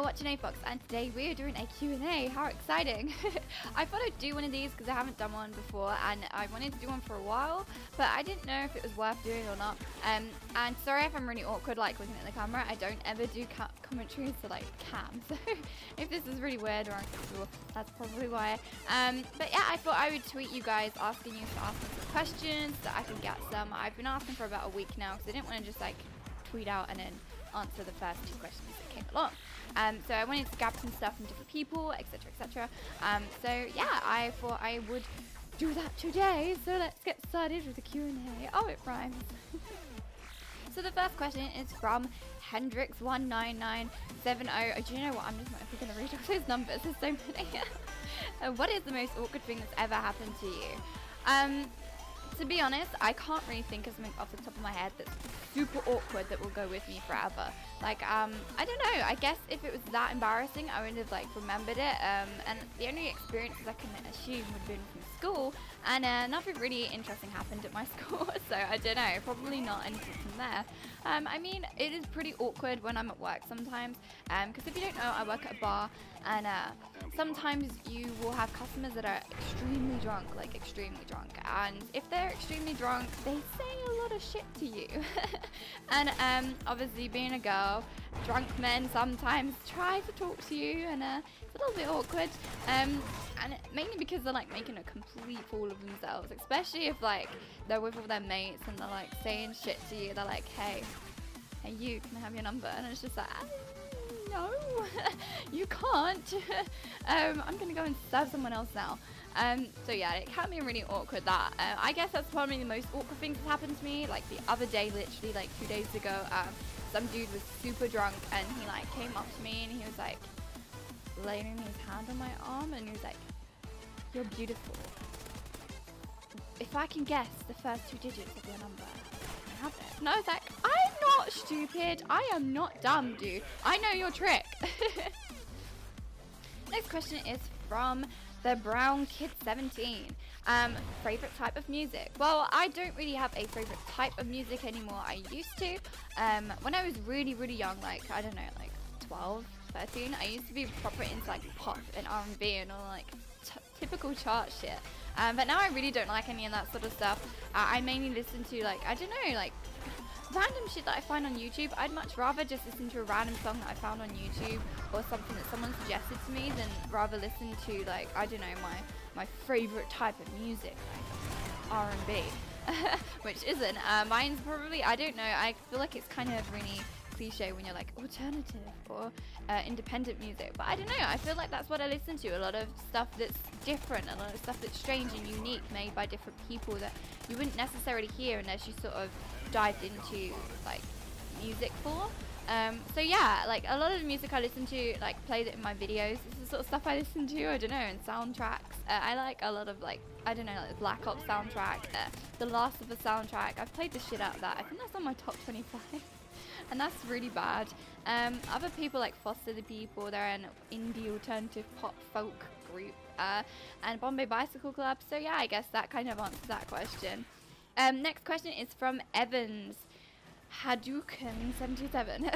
Watching Afox, and today we're doing a Q&A. How exciting. I thought I'd do one of these because I haven't done one before and I wanted to do one for a while, but I didn't know if it was worth doing or not. And sorry if I'm really awkward like looking at the camera. I don't ever do commentaries to like cam, so if this is really weird or uncomfortable, that's probably why. But yeah, I thought I would tweet you guys asking you to ask me some questions so I can get some. I've been asking for about a week now because I didn't want to just like tweet out and then answer the first 2 questions that came along. So I wanted to grab some stuff from different people, etc, etc. So yeah, I thought I would do that today. So let's get started with the Q&A. Oh, it rhymes. So the first question is from Hendrix19970. Oh, do you know what? I'm just not going to read all those numbers. There's so many. What is the most awkward thing that's ever happened to you? To be honest, I can't really think of something off the top of my head that's super awkward that will go with me forever. Like, I don't know, I guess if it was that embarrassing, I would have, like, remembered it, and the only experiences I can assume would have been from school, and nothing really interesting happened at my school, so I don't know, probably not anything from there. I mean, it is pretty awkward when I'm at work sometimes, because if you don't know, I work at a bar, and sometimes you will have customers that are extremely drunk, like extremely drunk, and if they're extremely drunk, they say a lot of shit to you. And obviously being a girl, drunk men sometimes try to talk to you, and it's a little bit awkward, and mainly because they're like making a complete fool of themselves, especially if like they're with all their mates and they're like saying shit to you. They're like, hey you, can I have your number? And it's just like, no, you can't. I'm gonna go and serve someone else now. So yeah, it can be really awkward that. I guess that's probably the most awkward thing that's happened to me. Like the other day, literally like 2 days ago, some dude was super drunk and he like came up to me and he was like laying his hand on my arm and he was like, you're beautiful. If I can guess the first 2 digits of your number, I have it. And I was like, I'm not stupid. I am not dumb, dude. I know your trick. Next question is from the Brown Kid 17. Favorite type of music? Well, I don't really have a favorite type of music anymore. I used to. When I was really, really young, like, I don't know, like 12, 13, I used to be proper into like pop and R&B and all like typical chart shit. But now I really don't like any of that sort of stuff. I mainly listen to like, I don't know, like random shit that I find on YouTube. I'd much rather just listen to a random song that I found on YouTube or something that someone suggested to me than rather listen to like, I don't know, my favorite type of music, like R&B, which isn't. Mine's probably, I don't know, I feel like it's kind of really cliche when you're like alternative or independent music, but I don't know, I feel like that's what I listen to. A lot of stuff that's different, a lot of stuff that's strange and unique, made by different people that you wouldn't necessarily hear unless you sort of dived into like music for. So yeah, like a lot of the music I listen to, like played it in my videos. This is the sort of stuff I listen to, I don't know, in soundtracks. I like a lot of like, I don't know, like the Black Ops soundtrack, the Last of Us soundtrack. I've played the shit out of that. I think that's on my top 25. And that's really bad. Other people like Foster the People, they're an indie alternative pop folk group, and Bombay Bicycle Club. So yeah, I guess that kind of answers that question. Next question is from Evans Hadouken 77.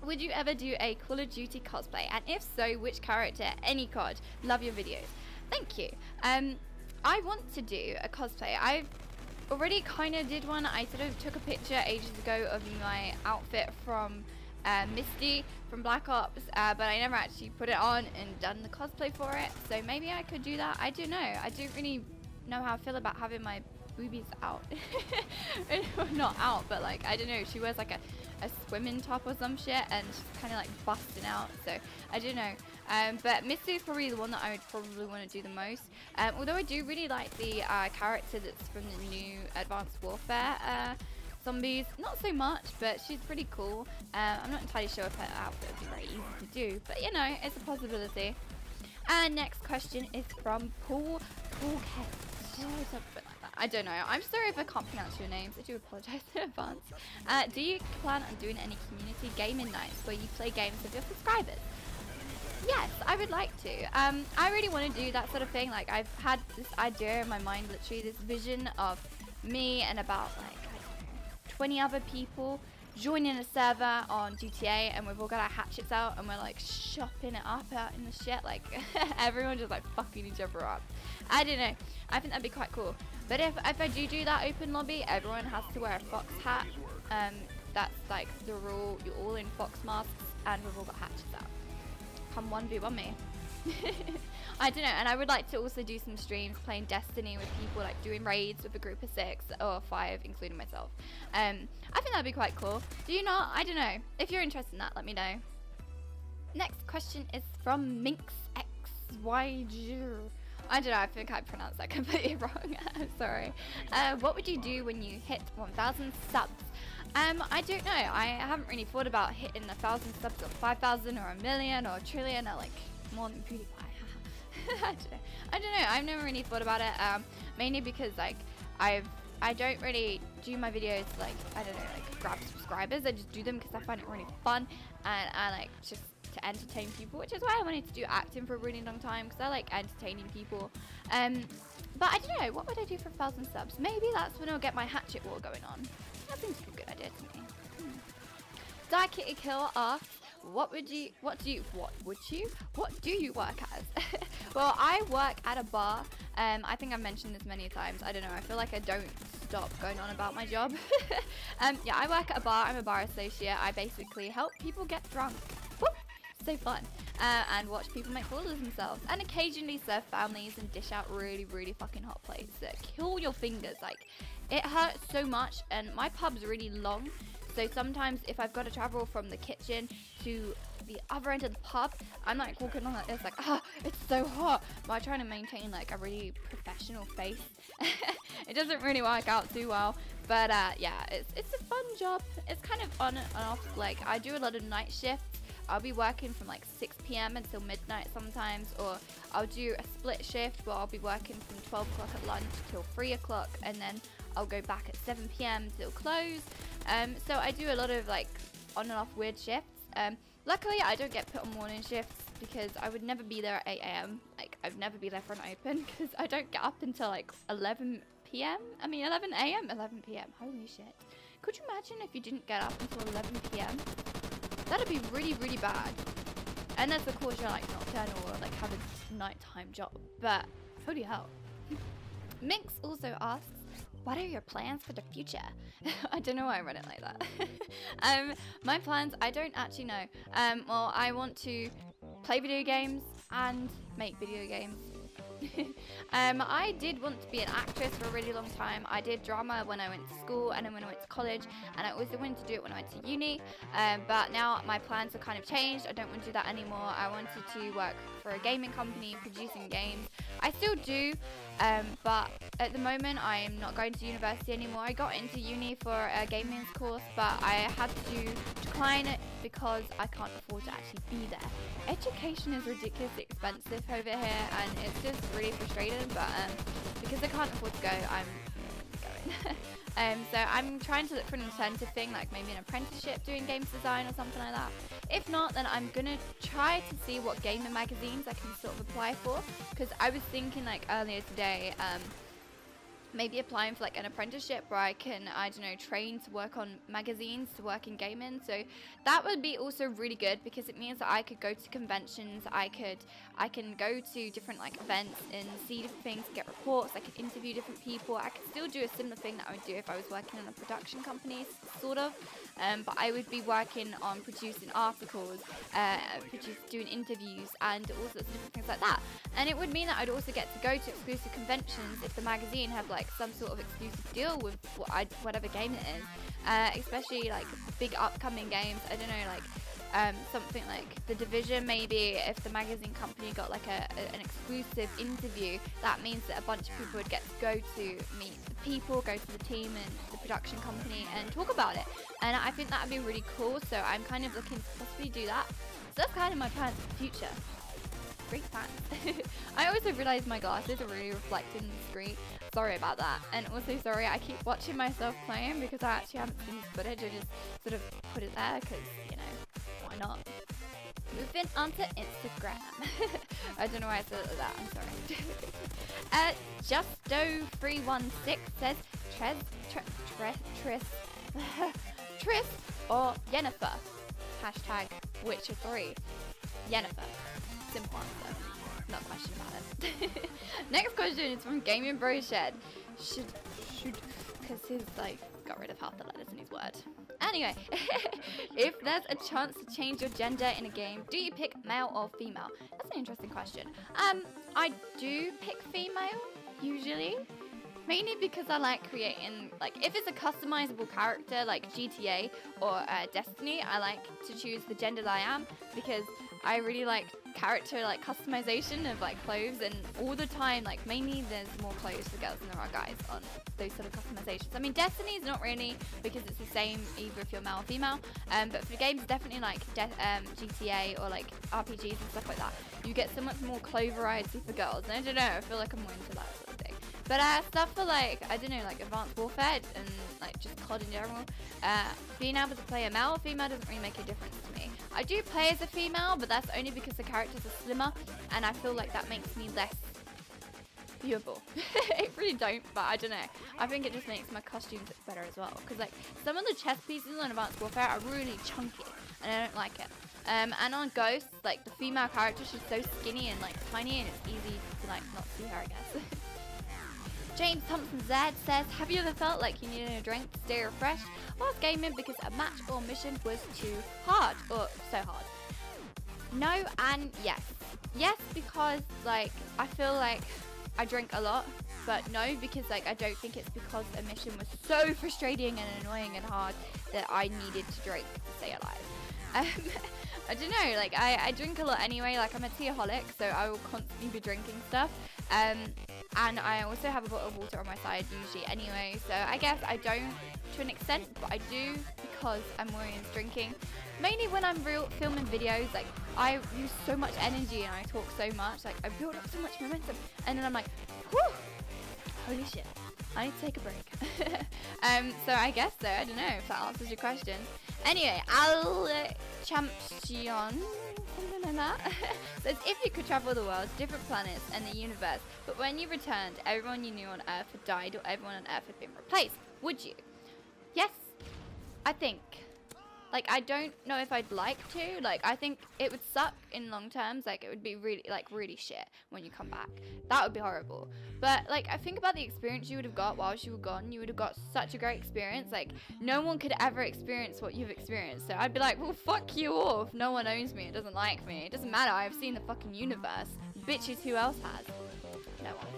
Would you ever do a Call of Duty cosplay? And if so, which character? Any COD. Love your videos. Thank you. I want to do a cosplay. I've already kind of did one. I sort of took a picture ages ago of my outfit from Misty from Black Ops, but I never actually put it on and done the cosplay for it. So maybe I could do that. I don't know. I don't really know how I feel about having my boobies out. Not out, but like, I don't know. She wears like a swimming top or some shit and she's kind of like busting out. So I don't know. But Misty is probably the one that I would probably want to do the most. Although I do really like the character that's from the new Advanced Warfare zombies. Not so much, but she's pretty cool. I'm not entirely sure if her outfit would be very easy to do, but you know, it's a possibility. And next question is from Paul Kent. Something like that. I don't know. I'm sorry if I can't pronounce your names. I do apologize in advance. Do you plan on doing any community gaming nights where you play games with your subscribers? Yes, I would like to. I really want to do that sort of thing. Like, I've had this idea in my mind, literally this vision of me and about like, I don't know, 20 other people joining a server on GTA, and we've all got our hatchets out and we're like chopping it up out in the shit, like everyone just like fucking each other up. I don't know, I think that'd be quite cool. But if I do that open lobby, everyone has to wear a Fox hat. That's like the rule. You're all in Fox masks and we've all got hatchets out. Come 1v1 me. I don't know, and I would like to also do some streams playing Destiny with people, like doing raids with a group of 6 or 5, including myself. I think that'd be quite cool. Do you not? I don't know. If you're interested in that, let me know. Next question is from MinxXYG. I don't know, I think I pronounced that completely wrong. I'm sorry. What would you do when you hit 1,000 subs? I don't know. I haven't really thought about hitting 1,000 subs or 5,000 or a million or a trillion or like more than PewDiePie. I don't know. I've never really thought about it. Mainly because like I don't really do my videos like, I don't know, like grab subscribers. I just do them because I find it really fun and I like just to entertain people, which is why I wanted to do acting for a really long time, because I like entertaining people. But I don't know, what would I do for 1,000 subs? Maybe that's when I'll get my hatchet war going on. That seems like a good idea to me. Die Kitty Kill asks, what do you work as? Well, I work at a bar. I think I've mentioned this many times. I don't know, I feel like I don't stop going on about my job. Yeah, I work at a bar. I'm a bar associate. I basically help people get drunk. Woo! So fun. And watch people make fools of themselves, and occasionally serve families and dish out really fucking hot plates that kill your fingers. Like, it hurts so much, and my pub's really long, so sometimes if I've got to travel from the kitchen to the other end of the pub, I'm like walking on like this, like, it's so hot, but I'm trying to maintain like a really professional face. It doesn't really work out too well, but yeah, it's a fun job. It's kind of on and off. Like, I do a lot of night shifts. I'll be working from like 6 p.m. until midnight sometimes, or I'll do a split shift where I'll be working from 12 o'clock at lunch till 3 o'clock, and then I'll go back at 7 p.m. till close. So I do a lot of like on and off weird shifts. Luckily, I don't get put on morning shifts because I would never be there at 8 a.m. Like, I'd never be there for an open because I don't get up until like 11 p.m. I mean 11 a.m. 11 p.m. Holy shit. Could you imagine if you didn't get up until 11 p.m.? That'd be really bad. Unless of course you're like nocturnal or like have a nighttime job. But holy hell. Minx also asks, what are your plans for the future? I don't know why I read it like that. My plans, I don't actually know. Well, I want to play video games and make video games. I did want to be an actress for a really long time. I did drama when I went to school and then when I went to college, and I also wanted to do it when I went to uni, but now my plans have kind of changed. I don't want to do that anymore. I wanted to work for a gaming company producing games. I still do, but at the moment I am not going to university anymore. I got into uni for a gaming course, but I had to decline it because I can't afford to actually be there. Education is ridiculously expensive over here, and it's just really frustrating, but because I can't afford to go, I'm going. So I'm trying to look for an incentive thing, like maybe an apprenticeship doing games design or something like that. If not, then I'm gonna try to see what gaming magazines I can sort of apply for, because I was thinking like earlier today, maybe applying for like an apprenticeship where I can, I don't know, train to work on magazines, to work in gaming. So that would be also really good, because it means that I could go to conventions, I can go to different like events and see different things, get reports, I could interview different people. I could still do a similar thing that I would do if I was working in a production company, sort of, but I would be working on producing articles, doing interviews and all sorts of different things like that. And it would mean that I'd also get to go to exclusive conventions if the magazine had like some sort of exclusive deal with whatever game it is, especially like big upcoming games. I don't know, like something like The Division. Maybe if the magazine company got like an exclusive interview, that means that a bunch of people would get to go to meet the people, go to the team and the production company and talk about it. And I think that would be really cool, so I'm kind of looking to possibly do that. So that's kind of my plans for the future. Great plans. I also realised my glasses are really reflecting the screen, sorry about that. And also sorry, I keep watching myself playing because I actually haven't seen this footage. I just sort of put it there because, you know, why not? Moving on to Instagram. I don't know why I said it like that, I'm sorry. Justo316 says Tris or Yennefer. Hashtag Witcher 3. Yennefer. Simple answer. Not a question about it. Next question is from Gaming Bro Shed. Should, because he's like got rid of half the letters in his word. Anyway, if there's a chance to change your gender in a game, do you pick male or female? That's an interesting question. I do pick female usually. Mainly because I like creating, like, if it's a customizable character like GTA or Destiny, I like to choose the gender that I am because I really like character, like, customization of, like, clothes, and all the time, like, mainly there's more clothes for girls than there are guys on those sort of customizations. I mean, Destiny's not really, because it's the same either if you're male or female, but for games, definitely, like, GTA or, like, RPGs and stuff like that, you get so much more clothes variety for girls, and I don't know, I feel like I'm more into that sort of thing. But stuff for, like, I don't know, like Advanced Warfare and, like, just COD in general, being able to play a male or female doesn't really make a difference to me. I do play as a female, but that's only because the characters are slimmer, and I feel like that makes me less viewable. It really don't, but I don't know. I think it just makes my costumes look better as well. Because, like, some of the chest pieces on Advanced Warfare are really chunky, and I don't like it. And on Ghosts, like, the female character, she's so skinny and, like, tiny, and it's easy to, like, not see her, I guess. James Thompson Z says, have you ever felt like you needed a drink to stay refreshed whilst gaming because a match or mission was too hard, or so hard? No and yes. Yes, because, like, I feel like I drink a lot, but no, because, like, I don't think it's because a mission was so frustrating and annoying and hard that I needed to drink to stay alive. I don't know, like, I drink a lot anyway, like, I'm a teaholic, so I will constantly be drinking stuff, and I also have a bottle of water on my side usually anyway, so I guess I don't to an extent, but I do because I'm more into drinking. Mainly when I'm filming videos, like, I use so much energy and I talk so much, like, I build up so much momentum, and then I'm like, whew, holy shit, I need to take a break. So I guess so, I don't know if that answers your question. Anyway, Champion, something like that, says, if you could travel the world, different planets and the universe, but when you returned, everyone you knew on Earth had died or everyone on Earth had been replaced, would you? Yes, I think. Like, I don't know if I'd like to. Like, I think it would suck in long terms. Like, it would be really, like, really shit when you come back. That would be horrible. But, like, I think about the experience you would have got whilst you were gone. You would have got such a great experience. Like, no one could ever experience what you've experienced. So I'd be like, well, fuck you off. No one owns me. It doesn't like me. It doesn't matter. I've seen the fucking universe. Bitches, who else has? No one.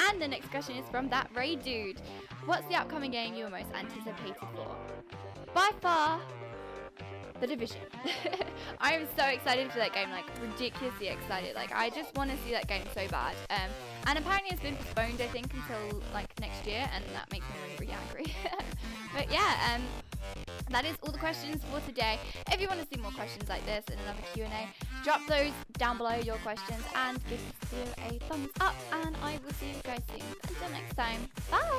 And the next question is from that Ray dude. What's the upcoming game you were most anticipated for? By far, The Division. I am so excited for that game, like, ridiculously excited. Like, I just want to see that game so bad. And apparently it's been postponed, I think, until, like, next year, and that makes me really, really angry. But yeah, that is all the questions for today. If you want to see more questions like this and another Q&A, drop those down below, your questions, and give this video a thumbs up, and I will see you guys soon. Until next time, bye!